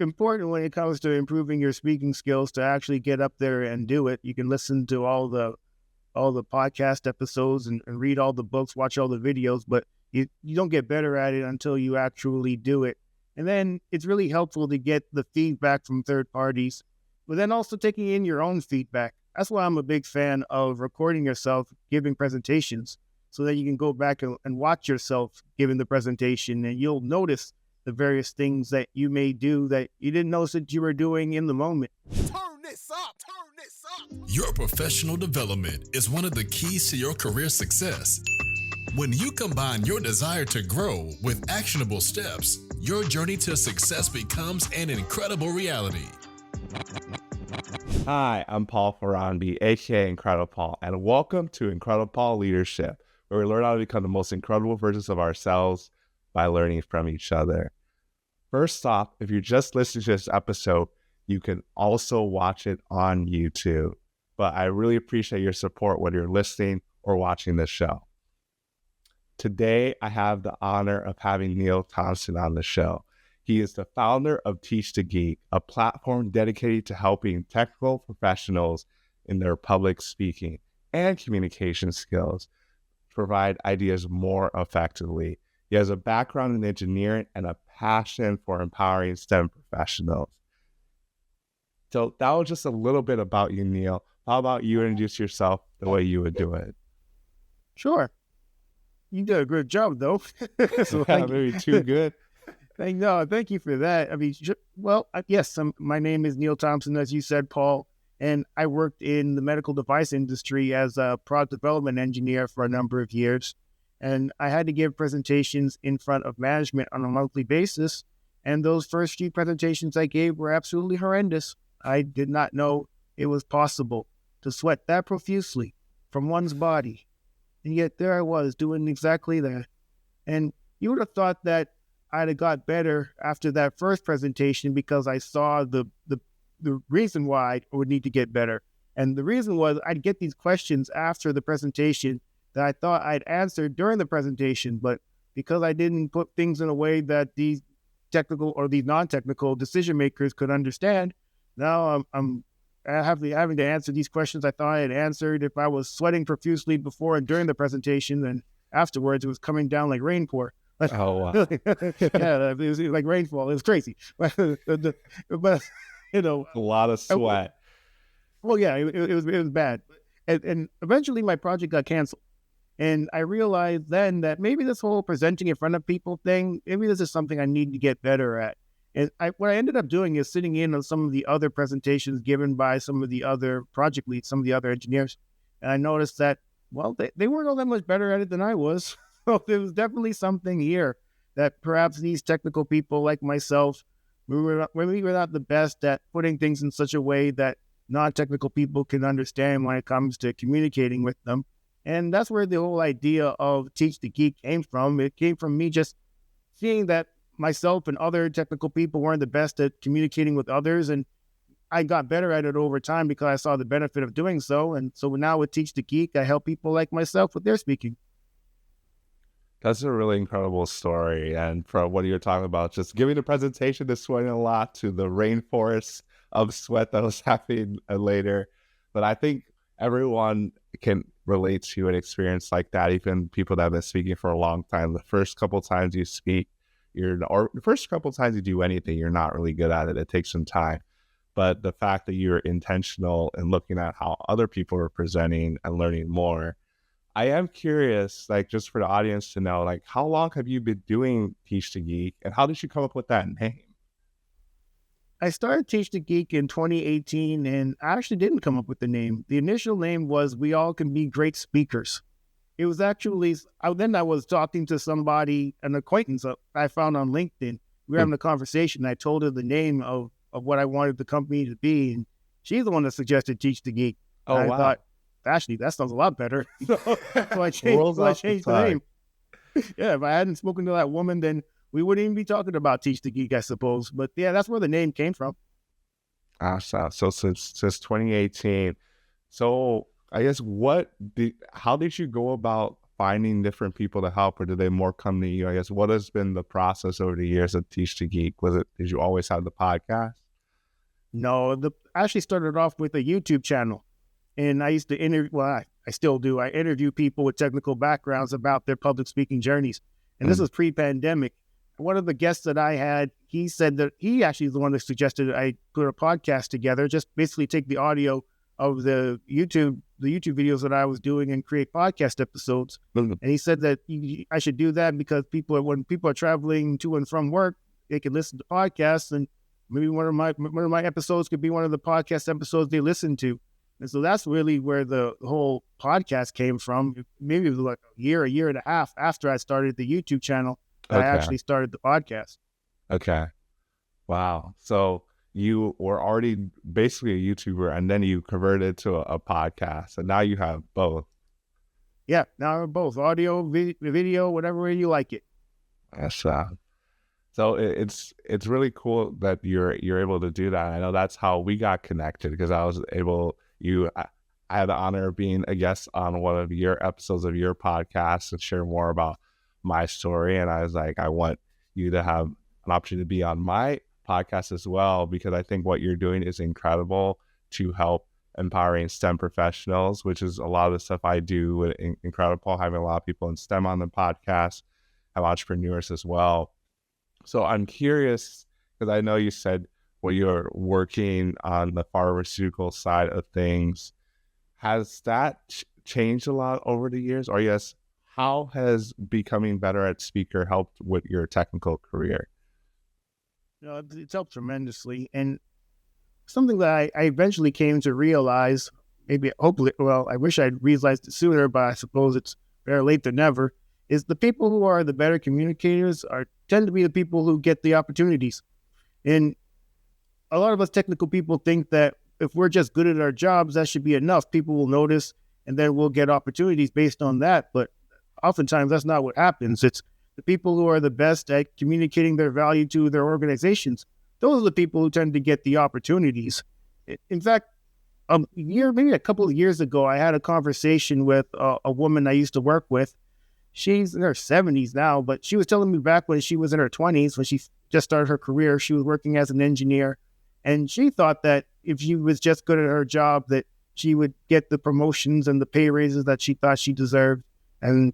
important when it comes to improving your speaking skills to actually get up there and do it. You can listen to all the podcast episodes and read all the books, watch all the videos, but you don't get better at it until you actually do it. And then it's really helpful to get the feedback from third parties, but then also taking in your own feedback. That's why I'm a big fan of recording yourself giving presentations so that you can go back and watch yourself giving the presentation, and you'll notice the various things that you may do that you didn't notice that you were doing in the moment. Turn this up, turn this up. Your professional development is one of the keys to your career success. When you combine your desire to grow with actionable steps, your journey to success becomes an incredible reality. Hi, I'm Paul Faronbi, aka IncrediPaul, and welcome to IncrediPaul Leadership, where we learn how to become the most incredible versions of ourselves by learning from each other. First off, if you're just listening to this episode, you can also watch it on YouTube. But I really appreciate your support whether you're listening or watching this show. Today, I have the honor of having Neil Thompson on the show. He is the founder of Teach the Geek, a platform dedicated to helping technical professionals in their public speaking and communication skills provide ideas more effectively. He has a background in engineering and a passion for empowering STEM professionals. So that was just a little bit about you, Neil. How about you introduce yourself the way you would do it? Sure. You did a good job, though. So maybe too good. Thank you for that. I mean, yes, my name is Neil Thompson, as you said, Paul, and I worked in the medical device industry as a product development engineer for a number of years. And I had to give presentations in front of management on a monthly basis. And those first few presentations I gave were absolutely horrendous. I did not know it was possible to sweat that profusely from one's body. And yet there I was doing exactly that. And you would have thought that I'd have got better after that first presentation because I saw the reason why I would need to get better. And the reason was I'd get these questions after the presentation that I thought I'd answered during the presentation, but because I didn't put things in a way that these technical or these non-technical decision makers could understand, now I'm having to answer these questions I thought I had answered. If I was sweating profusely before and during the presentation, then afterwards it was coming down like rain pour. Oh, wow. Yeah, it was like rainfall. It was crazy. But you know, A lot of sweat. Well, yeah, it was bad. And eventually my project got canceled. And I realized then that maybe this whole presenting in front of people thing, maybe this is something I need to get better at. And what I ended up doing is sitting in on some of the other presentations given by some of the other project leads, some of the other engineers. And I noticed that, well, they weren't all that much better at it than I was. So there was definitely something here that perhaps these technical people like myself, we were not the best at putting things in such a way that non-technical people can understand when it comes to communicating with them. And that's where the whole idea of Teach the Geek came from. It came from me just seeing that myself and other technical people weren't the best at communicating with others. And I got better at it over time because I saw the benefit of doing so. And so now with Teach the Geek, I help people like myself with their speaking. That's a really incredible story. And from what you're talking about, just giving the presentation to sweating a lot to the rainforest of sweat that was happening later. But I think everyone can relate to an experience like that, even people that have been speaking for a long time. The first couple of times you speak, or the first couple of times you do anything, you're not really good at it. It takes some time. But the fact that you're intentional in looking at how other people are presenting and learning more, I am curious, like just for the audience to know, like how long have you been doing Teach the Geek and how did you come up with that name? I started Teach the Geek in 2018, and I actually didn't come up with the name. The initial name was We All Can Be Great Speakers. It was actually, then I was talking to somebody, an acquaintance I found on LinkedIn. We were having a conversation. I told her the name of what I wanted the company to be, and she's the one that suggested Teach the Geek. Oh, and wow. I thought, actually, that sounds a lot better. So I changed the name. Yeah, if I hadn't spoken to that woman, then we wouldn't even be talking about Teach the Geek, I suppose. But yeah, that's where the name came from. Awesome. So since 2018, so I guess how did you go about finding different people to help, or did they more come to you? I guess, what has been the process over the years of Teach the Geek? Did you always have the podcast? No, I actually started off with a YouTube channel, and I used to interview, well, I still do. I interview people with technical backgrounds about their public speaking journeys. And this was pre-pandemic. One of the guests that I had, he said that he actually is the one that suggested I put a podcast together, just basically take the audio of the YouTube videos that I was doing and create podcast episodes. And he said that I should do that because when people are traveling to and from work, they can listen to podcasts, and maybe one of my episodes could be one of the podcast episodes they listen to. And so that's really where the whole podcast came from. Maybe it was like a year and a half after I started the YouTube channel that I actually started the podcast. Okay. Wow. So you were already basically a YouTuber, and then you converted to a podcast, and now you have both. Yeah, now I have both audio, video, whatever way you like it. That's so it's really cool that you're able to do that. I know that's how we got connected, because I was able. I had the honor of being a guest on one of your episodes of your podcast and share more about my story. And I was like, I want you to have an opportunity to be on my podcast as well, because I think what you're doing is incredible to help empowering STEM professionals, which is a lot of the stuff I do with IncrediPaul, having a lot of people in STEM on the podcast, have entrepreneurs as well. So I'm curious, because I know you said, well, you're working on the pharmaceutical side of things. Has that changed a lot over the years? Or yes, how has becoming better at speaker helped with your technical career? It's helped tremendously. And something that I eventually came to realize, hopefully, I wish I'd realized it sooner, but I suppose it's better late than never, is the people who are the better communicators tend to be the people who get the opportunities. And a lot of us technical people think that if we're just good at our jobs, that should be enough. People will notice, and then we'll get opportunities based on that. But oftentimes that's not what happens. It's the people who are the best at communicating their value to their organizations. Those are the people who tend to get the opportunities. In fact, maybe a couple of years ago, I had a conversation with a woman I used to work with. She's in her 70s now, but she was telling me back when she was in her 20s, when she just started her career, she was working as an engineer. And she thought that if she was just good at her job, that she would get the promotions and the pay raises that she thought she deserved. And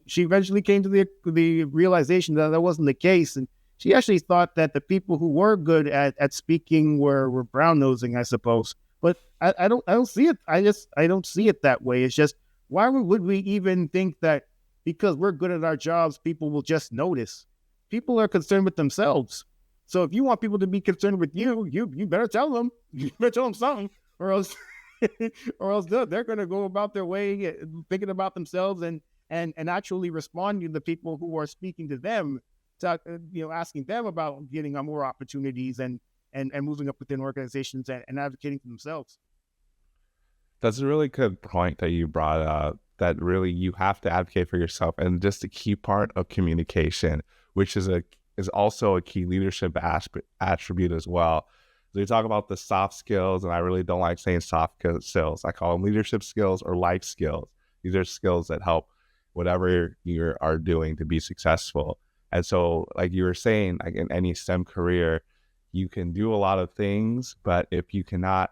she eventually came to the realization that that wasn't the case. And she actually thought that the people who were good at speaking were brown-nosing, I suppose. But I don't see it. I don't see it that way. It's just, why would we even think that because we're good at our jobs, people will just notice? People are concerned with themselves. So if you want people to be concerned with you, you better tell them. You better tell them something, or else they're going to go about their way thinking about themselves and actually responding to the people who are speaking to them, asking them about getting more opportunities and moving up within organizations and advocating for themselves. That's a really good point that you brought up, that really you have to advocate for yourself, and just a key part of communication, which is also a key leadership attribute as well. So you talk about the soft skills, and I really don't like saying soft skills. I call them leadership skills or life skills. These are skills that help whatever you are doing to be successful. And so, like you were saying, like in any STEM career, you can do a lot of things, but if you cannot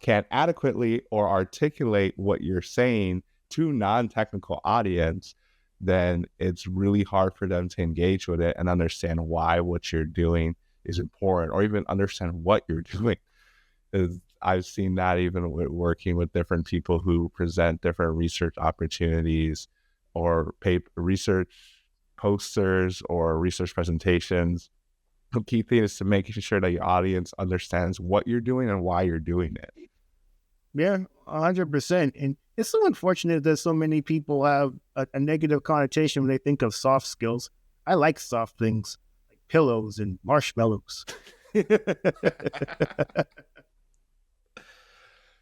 can't adequately or articulate what you're saying to non-technical audience, then it's really hard for them to engage with it and understand why what you're doing is important, or even understand what you're doing. I've seen that even with working with different people who present different research opportunities or research posters or research presentations. The key thing is to making sure that your audience understands what you're doing and why you're doing it. Yeah, 100%. And it's so unfortunate that so many people have a negative connotation when they think of soft skills. I like soft things, like pillows and marshmallows.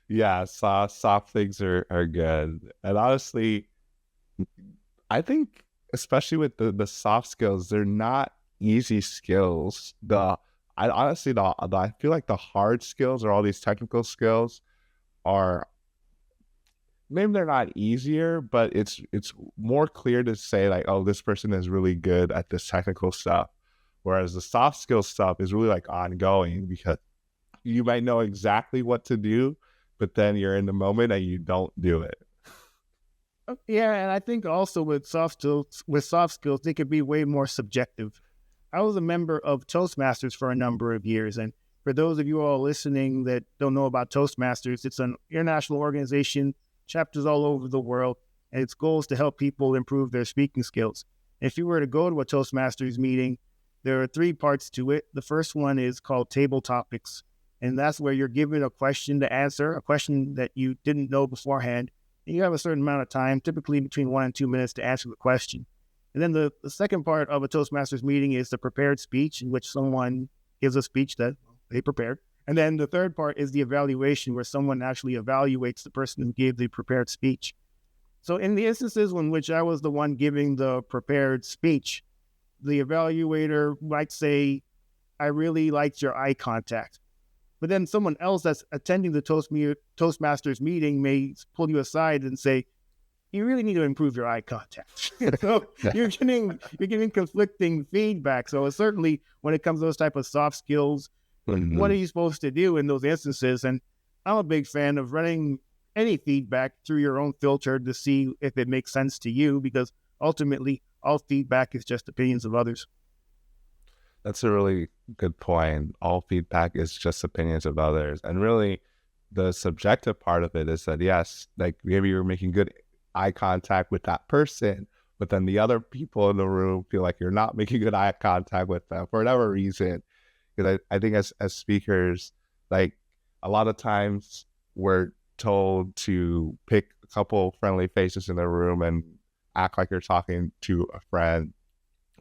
Yeah, soft things are good. And honestly, I think especially with the soft skills, they're not easy skills. I feel like the hard skills or all these technical skills are maybe they're not easier, but it's more clear to say like, oh, this person is really good at this technical stuff. Whereas the soft skill stuff is really like ongoing, because you might know exactly what to do, but then you're in the moment and you don't do it. Yeah, and I think also with soft skills, they could be way more subjective. I was a member of Toastmasters for a number of years, and for those of you all listening that don't know about Toastmasters, it's an international organization, chapters all over the world, and its goal is to help people improve their speaking skills. If you were to go to a Toastmasters meeting, there are 3 parts to it. The first one is called table topics, and that's where you're given a question to answer, a question that you didn't know beforehand. And you have a certain amount of time, typically between 1 and 2 minutes, to answer the question. And then the second part of a Toastmasters meeting is the prepared speech, in which someone gives a speech that they prepared. And then the third part is the evaluation, where someone actually evaluates the person who gave the prepared speech. So in the instances in which I was the one giving the prepared speech, the evaluator might say, I really liked your eye contact. But then someone else that's attending the Toastmasters meeting may pull you aside and say, you really need to improve your eye contact. So you're getting conflicting feedback. So certainly when it comes to those type of soft skills, what are you supposed to do in those instances? And I'm a big fan of running any feedback through your own filter to see if it makes sense to you, because ultimately all feedback is just opinions of others. That's a really good point. All feedback is just opinions of others. And really, the subjective part of it is that, yes, like maybe you're making good eye contact with that person, but then the other people in the room feel like you're not making good eye contact with them for whatever reason. Because I think as speakers, like a lot of times we're told to pick a couple friendly faces in the room and act like you're talking to a friend,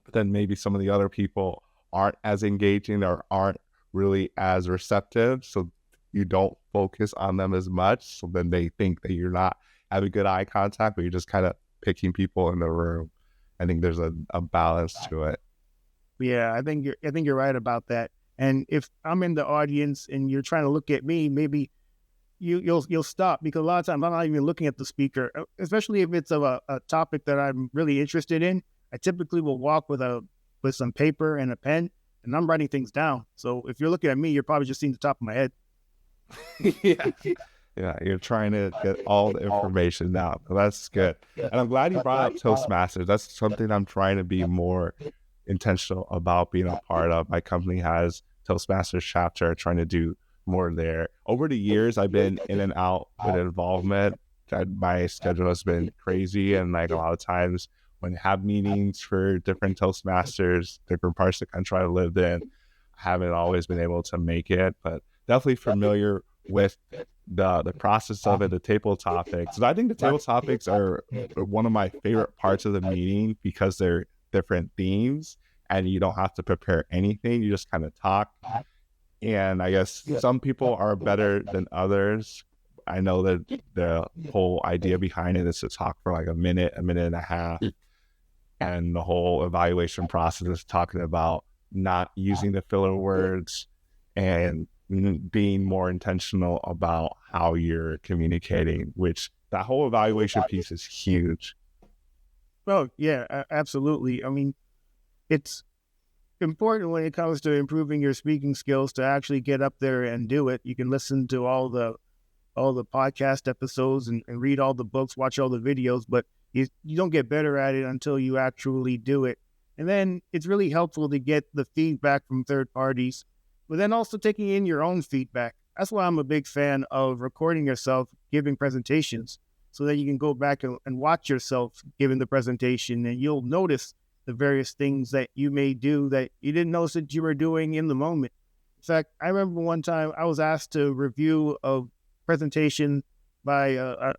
but then maybe some of the other people aren't as engaging or aren't really as receptive, so you don't focus on them as much. So then they think that you're not having good eye contact, but you're just kind of picking people in the room. I think there's a balance to it. Yeah, I think you're right about that. And if I'm in the audience and you're trying to look at me, maybe you'll stop, because a lot of times I'm not even looking at the speaker, especially if it's a topic that I'm really interested in. I typically will walk with some paper and a pen, and I'm writing things down. So if you're looking at me, you're probably just seeing the top of my head. Yeah, you're trying to get all the information down. So that's good. And I'm glad you brought up Toastmasters. That's something I'm trying to be more intentional about being a part of. My company has Toastmasters chapter, trying to do more there. Over the years, I've been in and out with involvement. My schedule has been crazy, and like a lot of times when I have meetings for different Toastmasters, different parts of the country I lived in, I haven't always been able to make it, but definitely familiar with the process of it, the table topics. And I think the table topics are one of my favorite parts of the meeting, because they're different themes and you don't have to prepare anything. You just kind of talk. And I guess some people are better than others. I know that the whole idea behind it is to talk for like a minute and a half. And the whole evaluation process is talking about not using the filler words and being more intentional about how you're communicating, which that whole evaluation piece is huge. Oh, yeah, absolutely. I mean, it's important when it comes to improving your speaking skills to actually get up there and do it. You can listen to all the podcast episodes and read all the books, watch all the videos, but you don't get better at it until you actually do it. And then it's really helpful to get the feedback from third parties, but then also taking in your own feedback. That's why I'm a big fan of recording yourself giving presentations, so that you can go back and watch yourself giving the presentation, and you'll notice the various things that you may do that you didn't notice that you were doing in the moment. In fact, I remember one time I was asked to review a presentation by a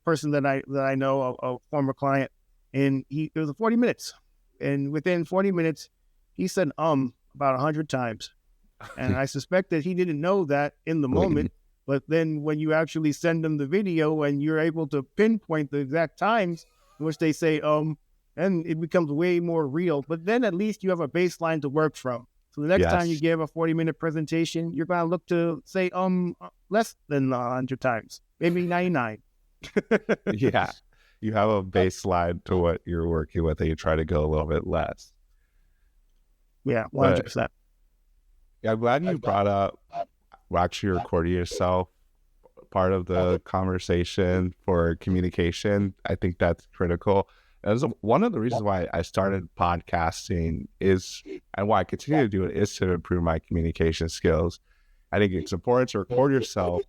person that I know, a former client, and it was 40 minutes. And within 40 minutes, he said about 100 times. And I suspect that he didn't know that in the moment. But then when you actually send them the video and you're able to pinpoint the exact times in which they say, and it becomes way more real. But then at least you have a baseline to work from. So the next time you give a 40-minute presentation, you're going to look to say less than 100 times, maybe 99. Yeah. You have a baseline to what you're working with and you try to go a little bit less. Yeah, But 100%. yeah, I'm glad you brought up actually recording yourself part of the conversation for communication. I think that's critical. As one of the reasons why I started podcasting is, and why I continue to do it, is to improve my communication skills. I think it's important to record yourself.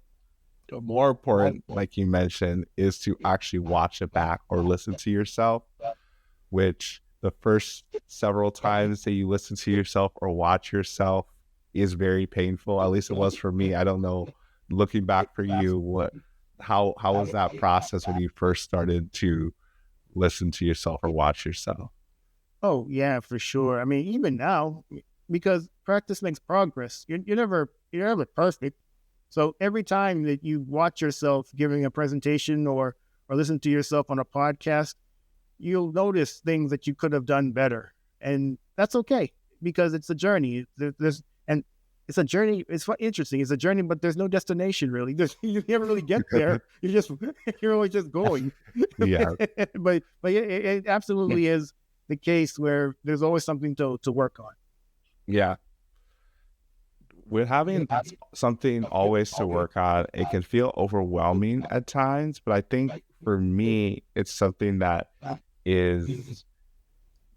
But more important, like you mentioned, is to actually watch it back or listen to yourself, which the first several times that you listen to yourself or watch yourself is very painful. At least it was for me. I don't know, looking back for you, how was that process when you first started to listen to yourself or watch yourself? Oh, yeah, for sure. I mean, even now, because practice makes progress. You're never perfect. So every time that you watch yourself giving a presentation or listen to yourself on a podcast, you'll notice things that you could have done better. And that's okay, because it's a journey. And it's a journey. It's interesting. It's a journey, but there's no destination really. You never really get there. You're always just going. Yeah. but it absolutely is the case where there's always something to work on. Yeah. With having something always to work on, it can feel overwhelming at times, but I think for me, it's something that is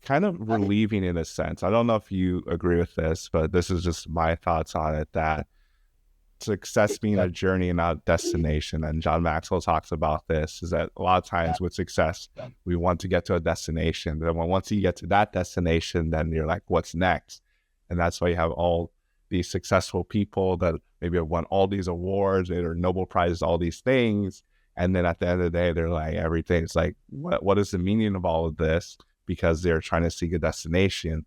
kind of relieving in a sense. I don't know if you agree with this, but this is just my thoughts on it, that success being a journey and not a destination. And John Maxwell talks about this, is that a lot of times with success, we want to get to a destination. Then once you get to that destination, then you're like, what's next? And that's why you have all these successful people that maybe have won all these awards or Nobel Prizes, all these things. And then at the end of the day, they're like, everything's like, what is the meaning of all of this? Because they're trying to seek a destination,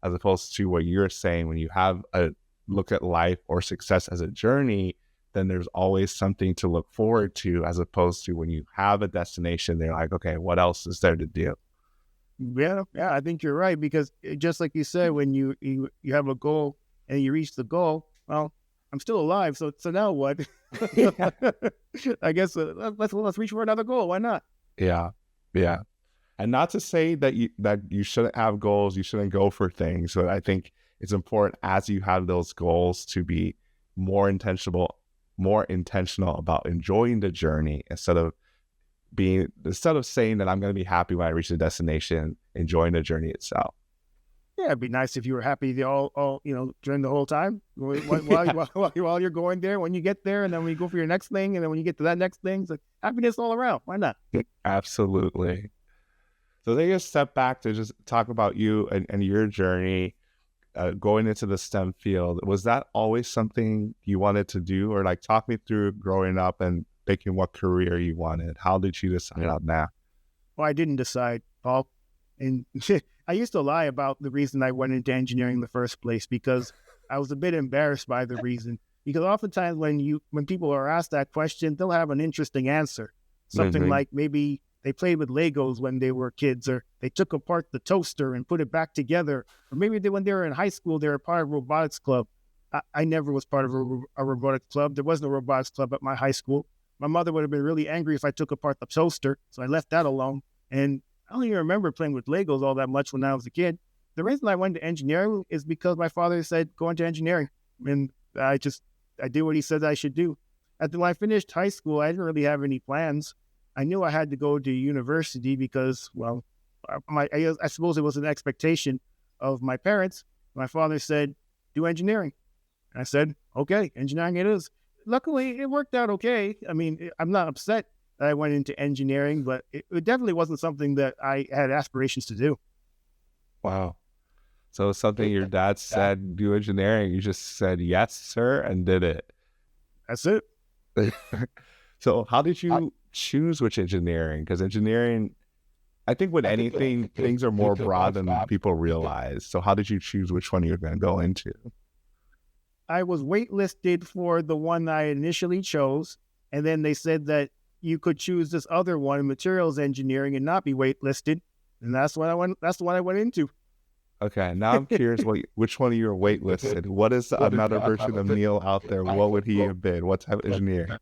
as opposed to what you're saying, when you have a look at life or success as a journey, then there's always something to look forward to, as opposed to when you have a destination, they're like, okay, what else is there to do? Yeah, I think you're right, because just like you said, when you have a goal and you reach the goal, well, I'm still alive, so now what? I guess let's reach for another goal. Why not? Yeah. And not to say that you shouldn't have goals, you shouldn't go for things, but I think it's important as you have those goals to be more intentional about enjoying the journey, instead of saying that I'm going to be happy when I reach the destination, enjoying the journey itself. Yeah, it'd be nice if you were happy all during the whole time while you're going there. When you get there, and then when you go for your next thing, and then when you get to that next thing, it's like happiness all around. Why not? Absolutely. So take a step back to just talk about you and your journey going into the STEM field. Was that always something you wanted to do, or like talk me through growing up and picking what career you wanted? How did you decide on that? Well, I didn't decide, Paul. And I used to lie about the reason I went into engineering in the first place, because I was a bit embarrassed by the reason. Because oftentimes when people are asked that question, they'll have an interesting answer. Something like maybe they played with Legos when they were kids, or they took apart the toaster and put it back together. Or maybe when they were in high school, they were part of a robotics club. I never was part of a robotics club. There was no robotics club at my high school. My mother would have been really angry if I took apart the toaster, so I left that alone. And I don't even remember playing with Legos all that much when I was a kid. The reason I went to engineering is because my father said, go into engineering. And I did what he said I should do. When I finished high school, I didn't really have any plans. I knew I had to go to university because, well, I suppose it was an expectation of my parents. My father said, do engineering. And I said, okay, engineering it is. Luckily, it worked out okay. I mean, I'm not upset that I went into engineering, but it definitely wasn't something that I had aspirations to do. Wow. So something your dad said, do engineering, you just said, yes, sir, and did it. That's it. So how did you choose which engineering? Because engineering, I think with anything, things are more broad than people realize. So how did you choose which one you're going to go into? I was waitlisted for the one I initially chose, and then they said that you could choose this other one, materials engineering, and not be waitlisted. And that's what I went. That's the one I went into. Okay, now I'm curious, which one of you are waitlisted? What is another version of Neil out there? What would he have been? What type of engineer?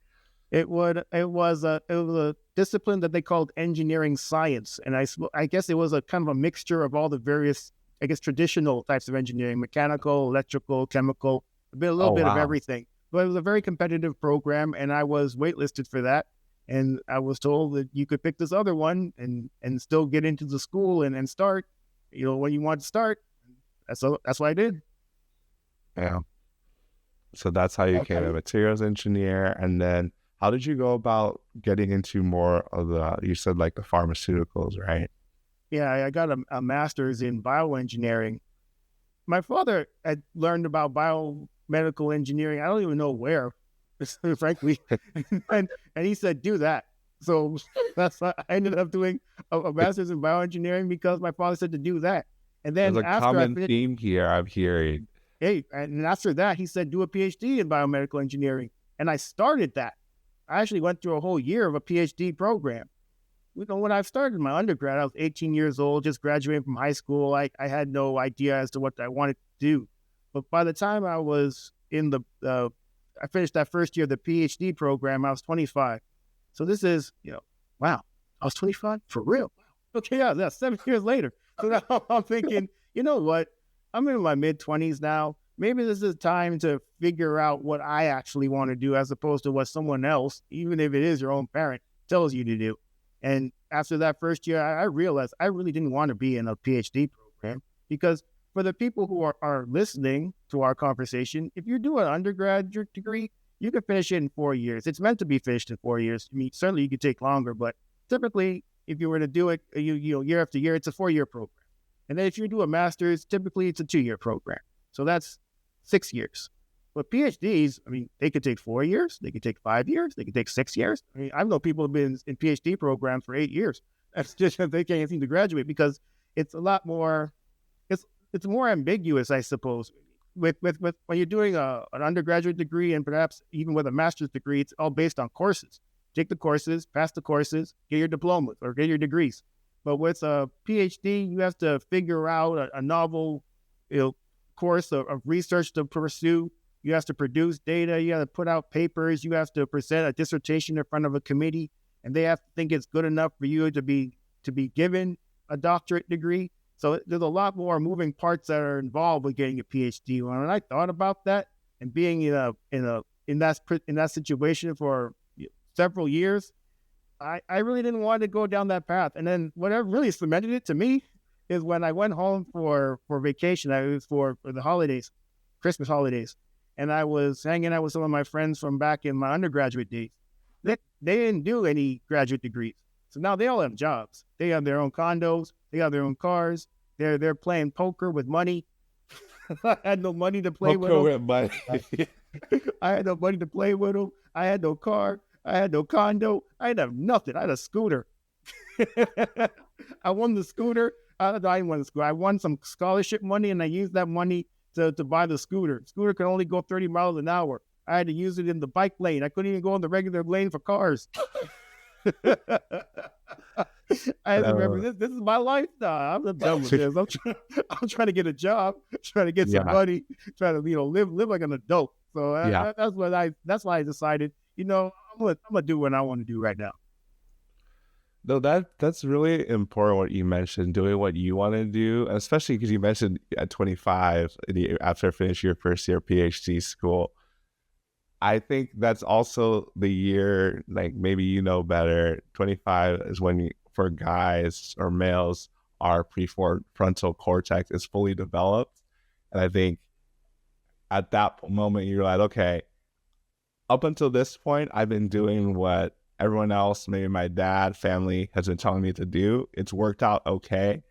It was a discipline that they called engineering science, and I guess it was a kind of a mixture of all the various, I guess, traditional types of engineering: mechanical, electrical, chemical, a little Oh, bit of wow. everything. But it was a very competitive program, and I was waitlisted for that. And I was told that you could pick this other one and still get into the school and start, when you want to start. That's what I did. Yeah. So that's how you became a materials engineer. And then how did you go about getting into more of you said like the pharmaceuticals, right? Yeah, I got a master's in bioengineering. My father had learned about biomedical engineering. I don't even know where, frankly. and he said, do that. So I ended up doing a master's in bioengineering because my father said to do that. And There's then a after common theme here I'm hearing. and after that, he said, do a PhD in biomedical engineering. And I started that. I actually went through a whole year of a PhD program. When I started my undergrad, I was 18 years old, just graduating from high school. I had no idea as to what I wanted to do. But by the time I was I finished that first year of the PhD program, I was 25. So this is, wow, I was 25 for real. Okay, yeah, 7 years later. So now I'm thinking, you know what? I'm in my mid-20s now. Maybe this is time to figure out what I actually want to do as opposed to what someone else, even if it is your own parent, tells you to do. And after that first year, I realized I really didn't want to be in a PhD program because for the people who are listening to our conversation, if you do an undergraduate degree, you can finish it in 4 years. It's meant to be finished in 4 years. I mean, certainly you could take longer, but typically, if you were to do it, year after year, it's a 4-year program. And then if you do a master's, typically it's a 2-year program. So that's 6 years. But PhDs, I mean, they could take 4 years, they could take 5 years, they could take 6 years. I mean, I know people have been in PhD programs for 8 years. That's just they can't seem to graduate because it's a lot more. It's more ambiguous, I suppose. With when you're doing an undergraduate degree and perhaps even with a master's degree, it's all based on courses. Take the courses, pass the courses, get your diplomas or get your degrees. But with a PhD, you have to figure out a novel, course of research to pursue. You have to produce data. You have to put out papers. You have to present a dissertation in front of a committee, and they have to think it's good enough for you to be given a doctorate degree. So there's a lot more moving parts that are involved with getting a PhD. When I thought about that and being in that situation for several years, I really didn't want to go down that path. And then whatever really cemented it to me is when I went home for vacation. I was for the holidays, Christmas holidays, and I was hanging out with some of my friends from back in my undergraduate days. They didn't do any graduate degrees, so now they all have jobs. They have their own condos. They have their own cars. They're playing poker with money. I had no money to play with them. I had no money to play with them. I had no car. I had no condo. I didn't have nothing. I had a scooter. I won the scooter. I didn't win the scooter. I won some scholarship money, and I used that money to buy the scooter. Scooter could only go 30 miles an hour. I had to use it in the bike lane. I couldn't even go in the regular lane for cars. I remember this is my life now. I'm done with this. I'm trying to get a job, trying to get some money, trying to live like an adult. So that's why I decided, I'm gonna do what I want to do right now. No, that's really important what you mentioned, doing what you want to do, especially because you mentioned at 25, after finishing your first year PhD school. I think that's also the year, like maybe better, 25 is when for guys or males, our prefrontal cortex is fully developed. And I think at that moment, you're like, okay, up until this point, I've been doing what everyone else, maybe my dad, family has been telling me to do. It's worked out okay.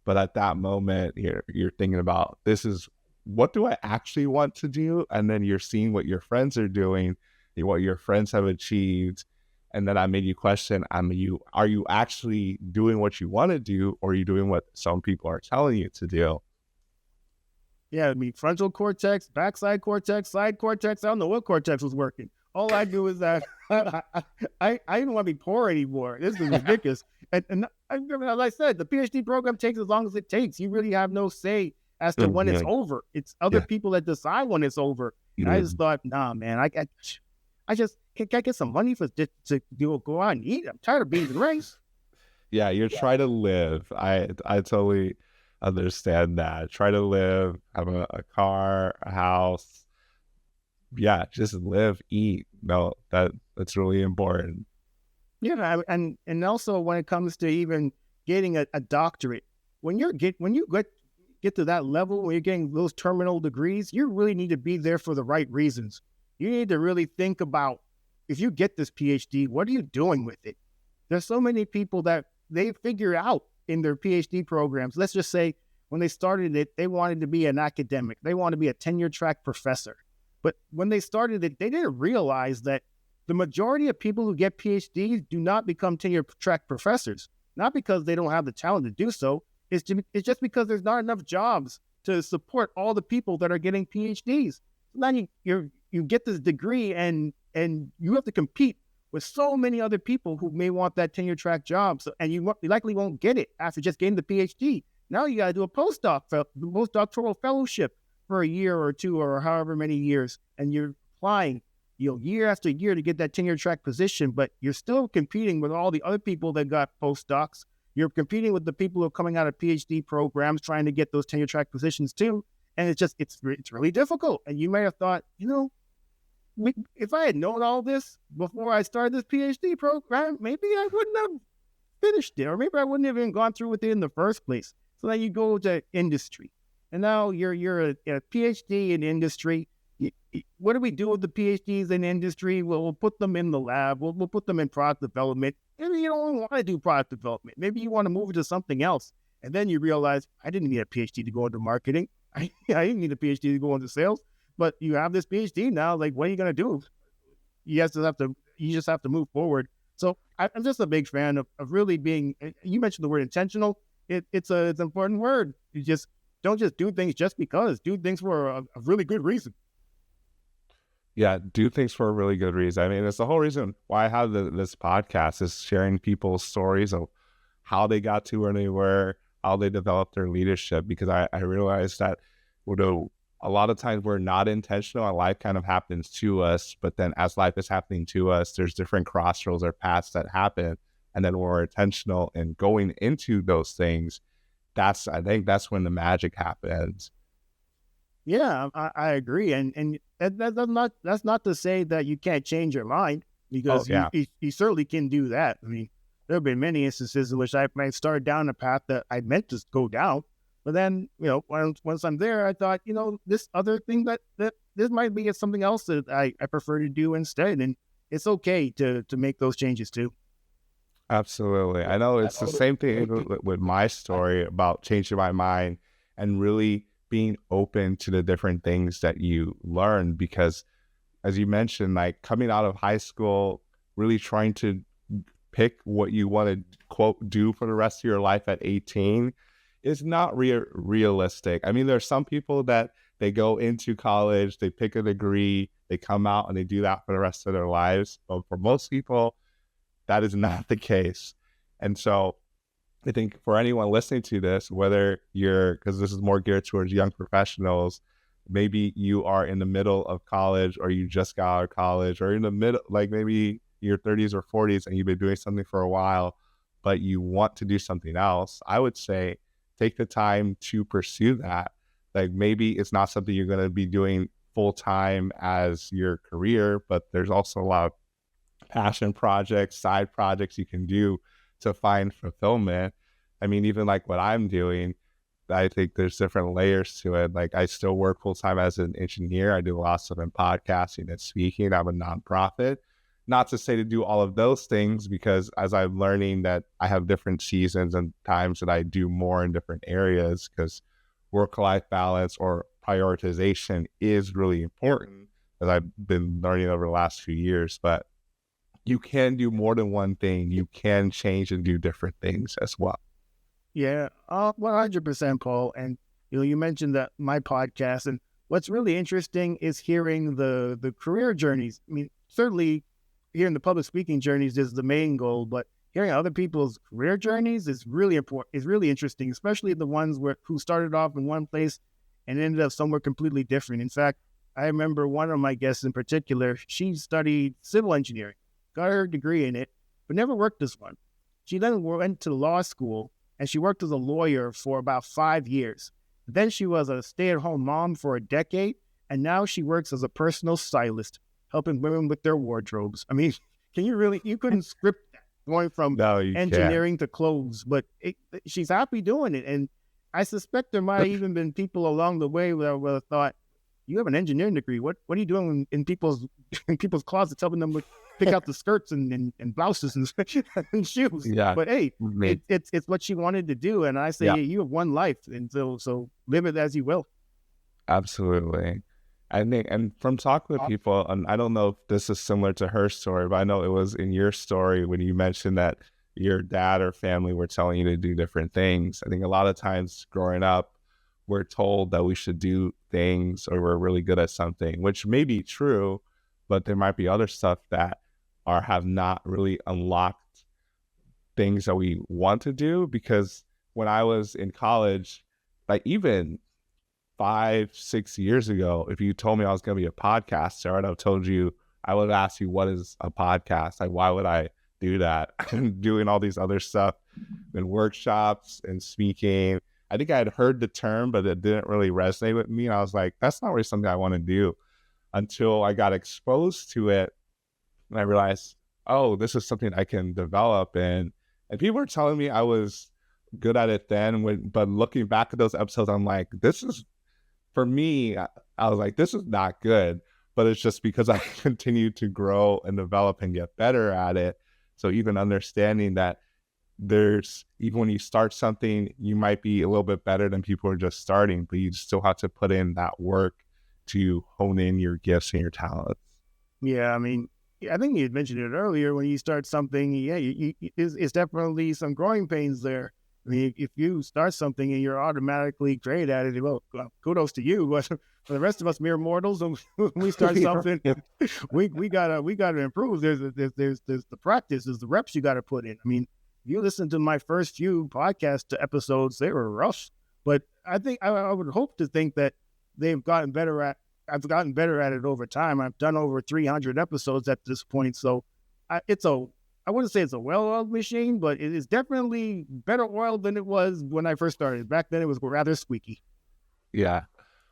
But at that moment, you're thinking about, this is, what do I actually want to do? And then you're seeing what your friends are doing, what your friends have achieved. And then I made you question, are you actually doing what you want to do, or are you doing what some people are telling you to do? Yeah, I mean, frontal cortex, backside cortex, side cortex. I don't know what cortex was working. All I do is that I didn't want to be poor anymore. This is ridiculous. and as I said, the PhD program takes as long as it takes. You really have no say as to when it's over. It's other people that decide when it's over. And I just thought, nah, man, can I get some money to go out and eat? I'm tired of being raised. Yeah, you're trying to live. I totally understand that. Try to live, have a car, a house. Yeah, just live, eat. No, that's really important. Yeah, and also when it comes to even getting a doctorate, when you get to that level, when you're getting those terminal degrees, you really need to be there for the right reasons. You need to really think about, if you get this PhD, what are you doing with it? There's so many people that they figure out in their PhD programs. Let's just say when they started it, they wanted to be an academic. They wanted to be a tenure track professor. But when they started it, they didn't realize that the majority of people who get PhDs do not become tenure track professors, not because they don't have the talent to do so. It's just because there's not enough jobs to support all the people that are getting PhDs. So then you get this degree and you have to compete with so many other people who may want that tenure track job. So, and you likely won't get it after just getting the PhD. Now you got to do a postdoctoral fellowship for a year or two or however many years. And you're applying, year after year to get that tenure track position, but you're still competing with all the other people that got postdocs. You're competing with the people who are coming out of PhD programs trying to get those tenure track positions too. And it's really difficult. And you may have thought, if I had known all this before I started this PhD program, maybe I wouldn't have finished it, or maybe I wouldn't have even gone through with it in the first place. So then you go to industry, and now you're a PhD in industry. What do we do with the PhDs in industry? Well, we'll put them in the lab. We'll put them in product development. Maybe you don't want to do product development. Maybe you want to move to something else. And then you realize, I didn't need a PhD to go into marketing. I didn't need a PhD to go into sales. But you have this PhD now. Like, what are you going to do? You just have to move forward. So I'm just a big fan of really being. You mentioned the word intentional. It's an important word. You just don't just do things just because. Do things for a really good reason. Yeah, do things for a really good reason. I mean, it's the whole reason why I have this podcast, is sharing people's stories of how they got to where they were, how they developed their leadership. Because I realized that a lot of times we're not intentional and life kind of happens to us. But then as life is happening to us, there's different crossroads or paths that happen. And then when we're intentional and going into those things, I think that's when the magic happens. Yeah, I agree. And that's not to say that you can't change your mind, because you certainly can do that. I mean, there have been many instances in which I might start down a path that I meant to go down. But then, once I'm there, I thought, this other thing that this might be something else that I prefer to do instead. And it's okay to make those changes too. Absolutely. I know it's the same thing with my story about changing my mind and really being open to the different things that you learn. Because as you mentioned, like coming out of high school, really trying to pick what you want to, quote, do for the rest of your life at 18 is not realistic. I mean, there are some people that they go into college, they pick a degree, they come out and they do that for the rest of their lives. But for most people, that is not the case. And so I think for anyone listening to this, whether because this is more geared towards young professionals, maybe you are in the middle of college or you just got out of college, or in the middle, like maybe your 30s or 40s and you've been doing something for a while, but you want to do something else, I would say take the time to pursue that. Like maybe it's not something you're going to be doing full time as your career, but there's also a lot of passion projects, side projects you can do to find fulfillment. I mean, even like what I'm doing, I think there's different layers to it. Like I still work full time as an engineer. I do a lot of stuff in podcasting and speaking. I'm a nonprofit. Not to say to do all of those things, because as I'm learning that I have different seasons and times that I do more in different areas, because work-life balance or prioritization is really important, as I've been learning over the last few years. But you can do more than one thing. You can change and do different things as well. Yeah, 100%, Paul. And you mentioned that my podcast, and what's really interesting is hearing the career journeys. I mean, certainly hearing the public speaking journeys is the main goal, but hearing other people's career journeys is really important. Is really interesting, especially the ones who started off in one place and ended up somewhere completely different. In fact, I remember one of my guests in particular, she studied civil engineering, got her degree in it, but never worked as one. She then went to law school, and she worked as a lawyer for about 5 years. Then she was a stay-at-home mom for a decade, and now she works as a personal stylist, helping women with their wardrobes. I mean, you couldn't script that, going from engineering to clothes, but she's happy doing it. And I suspect there might have even been people along the way where thought, you have an engineering degree. What are you doing in people's closets, helping them pick out the skirts and blouses and shoes? Yeah. But hey, it's what she wanted to do, and I say, hey, you have one life, and so live it as you will. Absolutely. I think, and from talking with people, and I don't know if this is similar to her story, but I know it was in your story when you mentioned that your dad or family were telling you to do different things. I think a lot of times growing up, we're told that we should do things or we're really good at something, which may be true, but there might be other stuff that have not really unlocked things that we want to do. Because when I was in college, like even 5-6 years ago, if you told me I was going to be a podcaster, I would have told you, I would ask you, what is a podcast? Like, why would I do that? And doing all these other stuff and workshops and speaking. I think I had heard the term, but it didn't really resonate with me. And I was like, that's not really something I want to do, until I got exposed to it. And I realized, oh, this is something I can develop. And people were telling me I was good at it then. But looking back at those episodes, I'm like, this is, for me, I was like, this is not good. But it's just because I continue to grow and develop and get better at it. So even understanding that even when you start something, you might be a little bit better than people who are just starting, but you still have to put in that work to hone in your gifts and your talents. Yeah, I mean, I think you had mentioned it earlier. When you start something, it's definitely some growing pains there. I mean, if you start something and you're automatically great at it, well, kudos to you. But for the rest of us mere mortals, when we start something, we gotta improve. There's the practice, there's the reps you got to put in. I mean, you listen to my first few podcast episodes, they were rough, but I think I would hope to think that I've gotten better at it over time. I've done over 300 episodes at this point. So I wouldn't say it's a well-oiled machine, but it is definitely better oiled than it was when I first started. Back then it was rather squeaky. Yeah.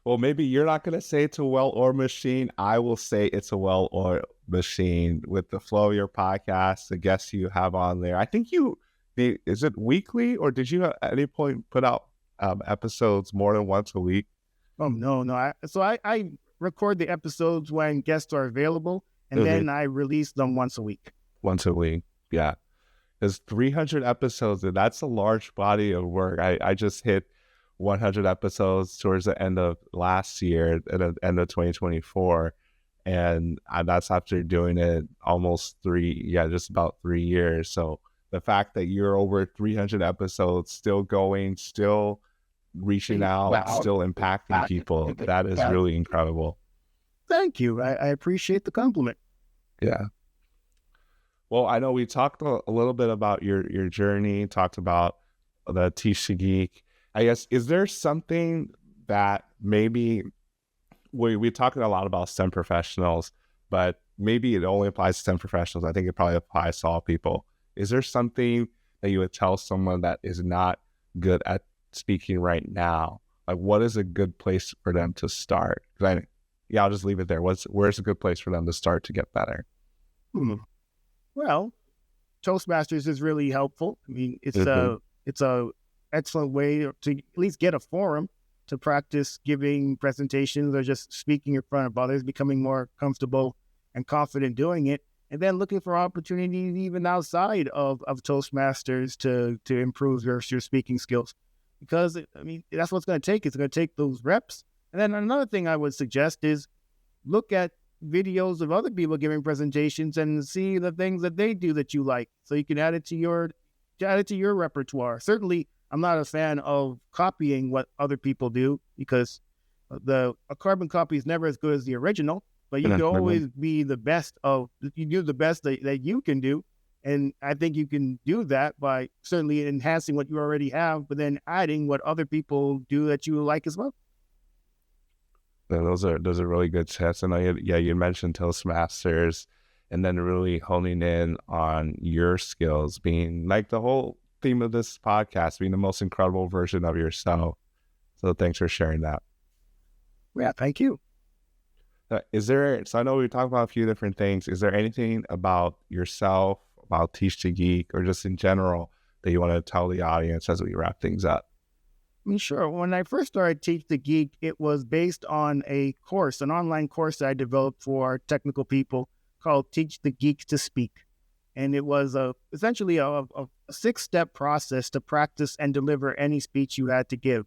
Well, maybe you're not going to say it's a well-oiled machine. I will say it's a well-oiled machine with the flow of your podcast, the guests you have on there. I think is it weekly, or did you at any point put out episodes more than once a week? Oh, no. I record the episodes when guests are available, and then I release them once a week. Once a week, yeah. There's 300 episodes, and that's a large body of work. I just hit 100 episodes towards the end of last year, at the end of 2024. And that's after doing it just about 3 years. So the fact that you're over 300 episodes, still going, still reaching out, still impacting people, that is really incredible. Thank you. I appreciate the compliment. Yeah. Well, I know we talked a little bit about your journey, talked about the Teach the Geek. I guess, is there something that maybe we're talking a lot about STEM professionals, but maybe it only applies to STEM professionals. I think it probably applies to all people. Is there something that you would tell someone that is not good at speaking right now? Like, what is a good place for them to start? I'll just leave it there. Where's a good place for them to start to get better? Well, Toastmasters is really helpful. I mean, it's a excellent way to at least get a forum to practice giving presentations or just speaking in front of others, becoming more comfortable and confident doing it, and then looking for opportunities even outside of Toastmasters to improve your speaking skills. Because, I mean, that's what's going to take. It's going to take those reps. And then another thing I would suggest is look at videos of other people giving presentations and see the things that they do that you like, so you can add it to your repertoire. Certainly, I'm not a fan of copying what other people do, because a carbon copy is never as good as the original, but you can always be the best you do the best that you can do. And I think you can do that by certainly enhancing what you already have, but then adding what other people do that you like as well. Yeah, those are really good tips. And you mentioned Toastmasters, and then really honing in on your skills, being like the whole theme of this podcast, being the most incredible version of yourself. So thanks for sharing that. Yeah, thank you. So I know we talked about a few different things. Is there anything about yourself, about Teach the Geek, or just in general that you want to tell the audience as we wrap things up? I mean, sure. When I first started Teach the Geek, it was based on a course, an online course that I developed for technical people called Teach the Geek to Speak. And it was essentially a 6-step process to practice and deliver any speech you had to give.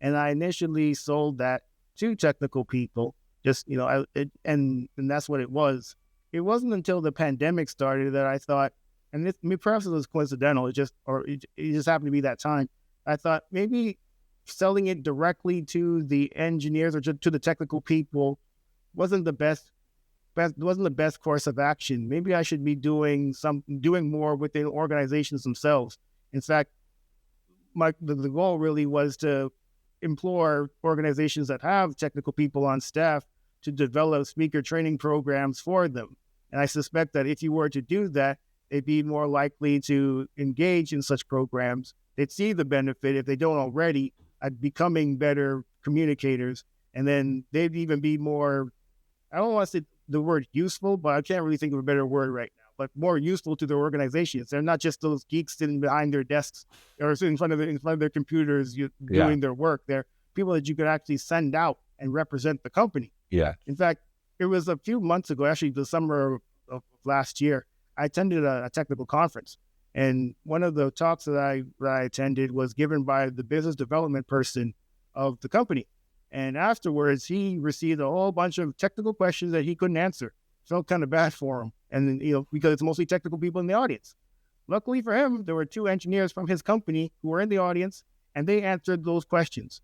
And I initially sold that to technical people, just, and that's what it was. It wasn't until the pandemic started that I thought, and perhaps it was coincidental, it just happened to be that time. I thought maybe selling it directly to the engineers or to the technical people wasn't the best course of action. Maybe I should be doing more within organizations themselves. In fact, the goal really was to implore organizations that have technical people on staff to develop speaker training programs for them. And I suspect that if you were to do that, they'd be more likely to engage in such programs. They'd see the benefit, if they don't already, at becoming better communicators. And then they'd even be more, I don't want to say the word useful, but I can't really think of a better word right now, but more useful to their organizations. They're not just those geeks sitting behind their desks or in front of their computers doing their work. They're people that you could actually send out and represent the company. Yeah. In fact, it was a few months ago, actually the summer of last year, I attended a technical conference. And one of the talks that I attended was given by the business development person of the company. And afterwards, he received a whole bunch of technical questions that he couldn't answer. Felt kind of bad for him. And, because it's mostly technical people in the audience. Luckily for him, there were 2 engineers from his company who were in the audience, and they answered those questions.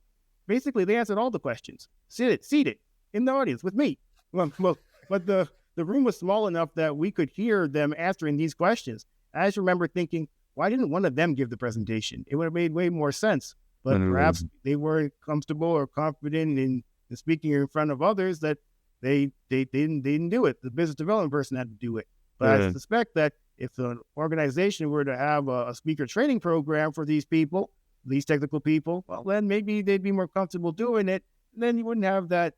Basically, they answered all the questions, seated in the audience with me. But the room was small enough that we could hear them answering these questions. I just remember thinking, why didn't one of them give the presentation? It would have made way more sense. But perhaps they weren't comfortable or confident in speaking in front of others, that they didn't do it. The business development person had to do it. But I suspect that if an organization were to have a speaker training program for these people, these technical people, well, then maybe they'd be more comfortable doing it. And then you wouldn't have that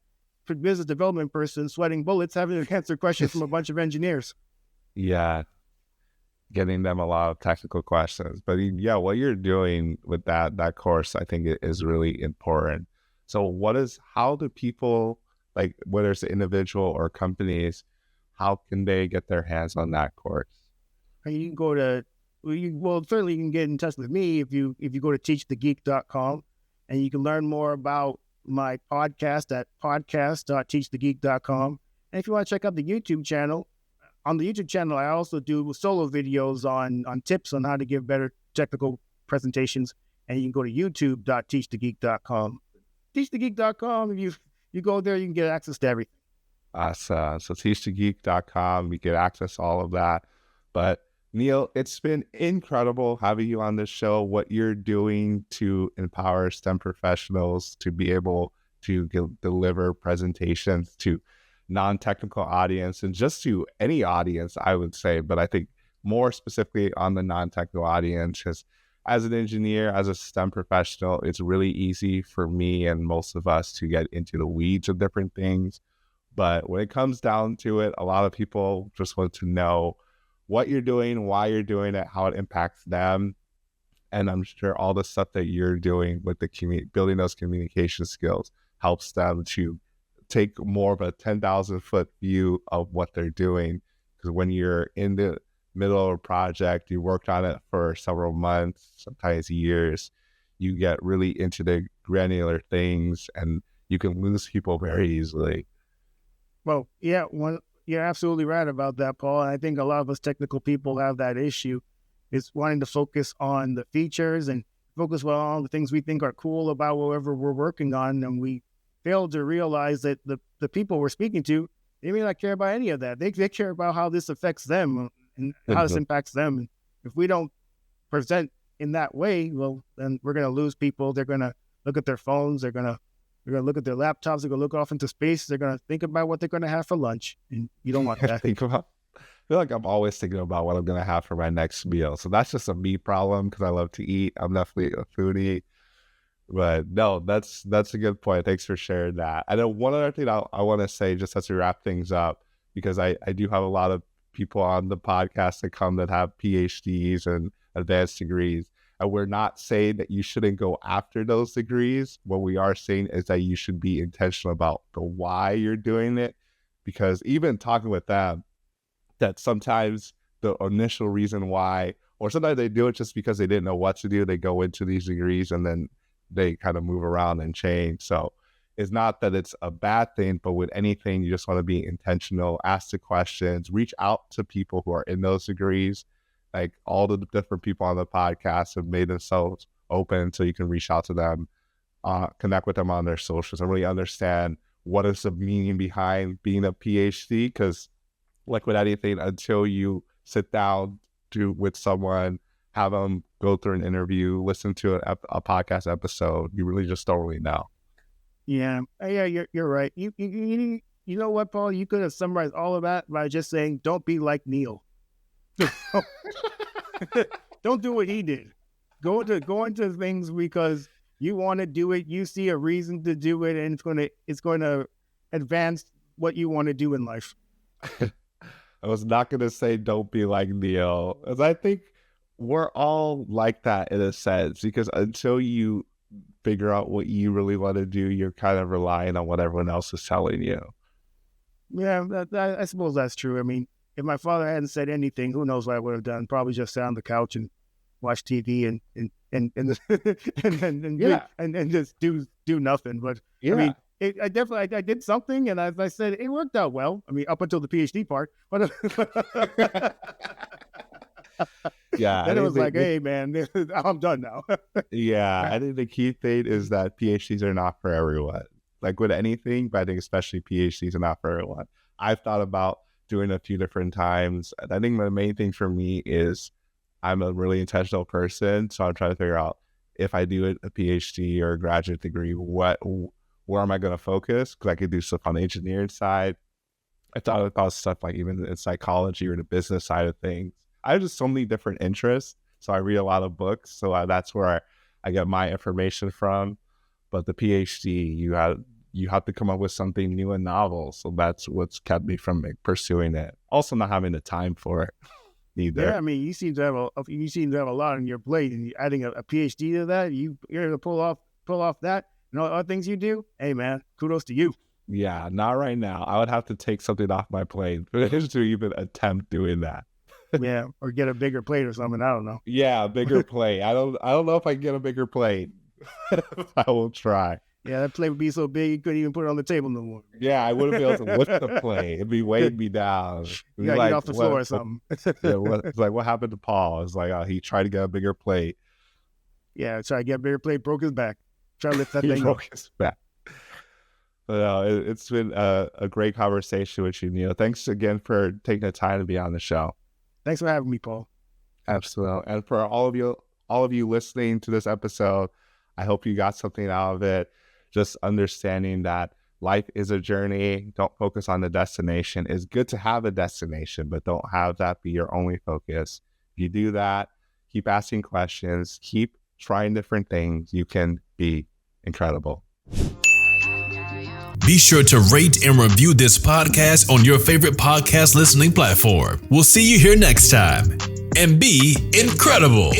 business development person sweating bullets having to answer questions from a bunch of engineers. Yeah. Getting them a lot of technical questions. But yeah, what you're doing with that course, I think it is really important. So how do people, like whether it's an individual or companies, how can they get their hands on that course? You can go to, certainly you can get in touch with me if you go to teachthegeek.com, and you can learn more about my podcast at podcast.teachthegeek.com. And if you want to check out the YouTube channel, on the YouTube channel, I also do solo videos on tips on how to give better technical presentations. And you can go to youtube.teachthegeek.com. Teachthegeek.com, if you go there, you can get access to everything. So teachthegeek.com, you get access to all of that. But Neil, it's been incredible having you on this show, what you're doing to empower STEM professionals to be able to deliver presentations to non-technical audience and just to any audience, I would say. But I think more specifically on the non-technical audience, because as an engineer, as a STEM professional, it's really easy for me and most of us to get into the weeds of different things. But when it comes down to it, a lot of people just want to know what you're doing, why you're doing it, how it impacts them. And I'm sure all the stuff that you're doing with the building those communication skills helps them to take more of a 10,000 foot view of what they're doing. Because when you're in the middle of a project, you worked on it for several months, sometimes years, you get really into the granular things and you can lose people very easily. Well, yeah, you're absolutely right about that, Paul. And I think a lot of us technical people have that issue, is wanting to focus on the features and focus on all the things we think are cool about whatever we're working on. And we fail to realize that the people we're speaking to, they may not care about any of that. They care about how this affects them and how this impacts them. And if we don't present in that way, well, then we're going to lose people. They're going to look at their phones. They're going to They're going to look at their laptops. They're going to look off into space. They're going to think about what they're going to have for lunch. And you don't want that. I feel like I'm always thinking about what I'm going to have for my next meal. So that's just a me problem because I love to eat. I'm definitely a foodie. But no, that's a good point. Thanks for sharing that. And then one other thing I want to say just as we wrap things up, because I do have a lot of people on the podcast that come that have PhDs and advanced degrees. And we're not saying that you shouldn't go after those degrees. What we are saying is that you should be intentional about the why you're doing it. Because even talking with them, that sometimes the initial reason why, or sometimes they do it just because they didn't know what to do. They go into these degrees and then they kind of move around and change. So it's not that it's a bad thing, but with anything, you just want to be intentional, ask the questions, reach out to people who are in those degrees. Like all the different people on the podcast have made themselves open so you can reach out to them, connect with them on their socials and really understand what is the meaning behind being a PhD. Because like with anything, until you sit down with someone, have them go through an interview, listen to a podcast episode, you really just don't really know. Yeah, you're right. You know what, Paul? You could have summarized all of that by just saying, "Don't be like Neil." Don't do what he did. Go into things because you want to do it. You see a reason to do it, and it's going to advance what you want to do in life. I was not going to say don't be like Neil, as I think we're all like that in a sense, because until you figure out what you really want to do, you're kind of relying on what everyone else is telling you. Yeah, I suppose that's true. I mean, if my father hadn't said anything, who knows what I would have done? Probably just sat on the couch and watch TV and just do nothing. But yeah. I mean, I did something, and as I said, it worked out well. I mean, up until the PhD part, but yeah, then it was like, hey, man, I'm done now. Yeah, I think the key thing is that PhDs are not for everyone. Like with anything, but I think especially PhDs are not for everyone. I've thought about doing a few different times. And I think the main thing for me is I'm a really intentional person. So I'm trying to figure out if I do a PhD or a graduate degree, where am I going to focus? Because I could do stuff on the engineering side. I thought about stuff like even in psychology or the business side of things. I have just so many different interests. So I read a lot of books. So that's where I get my information from. But the PhD, you have to come up with something new and novel. So that's what's kept me from pursuing it. Also not having the time for it either. Yeah, I mean, you seem to have a lot on your plate, and adding a PhD to that, you're going to pull off that and all the other things you do. Hey, man, kudos to you. Yeah, not right now. I would have to take something off my plate to even attempt doing that. Yeah, or get a bigger plate or something. I don't know. Yeah, a bigger plate. I don't know if I can get a bigger plate. I will try. Yeah, that plate would be so big you couldn't even put it on the table no more. Yeah, I wouldn't be able to lift the plate. It'd be weighing me down. You gotta get off the floor or something. It's like, what happened to Paul? It's like, he tried to get a bigger plate. Yeah, tried to get a bigger plate, broke his back. Try to lift that He thing broke up. his back. But it's been a great conversation with you, Neil. Thanks again for taking the time to be on the show. Thanks for having me, Paul. Absolutely. And for all of you listening to this episode, I hope you got something out of it. Just understanding that life is a journey. Don't focus on the destination. It's good to have a destination, but don't have that be your only focus. If you do that, keep asking questions, keep trying different things, you can be incredible. Be sure to rate and review this podcast on your favorite podcast listening platform. We'll see you here next time. And be incredible.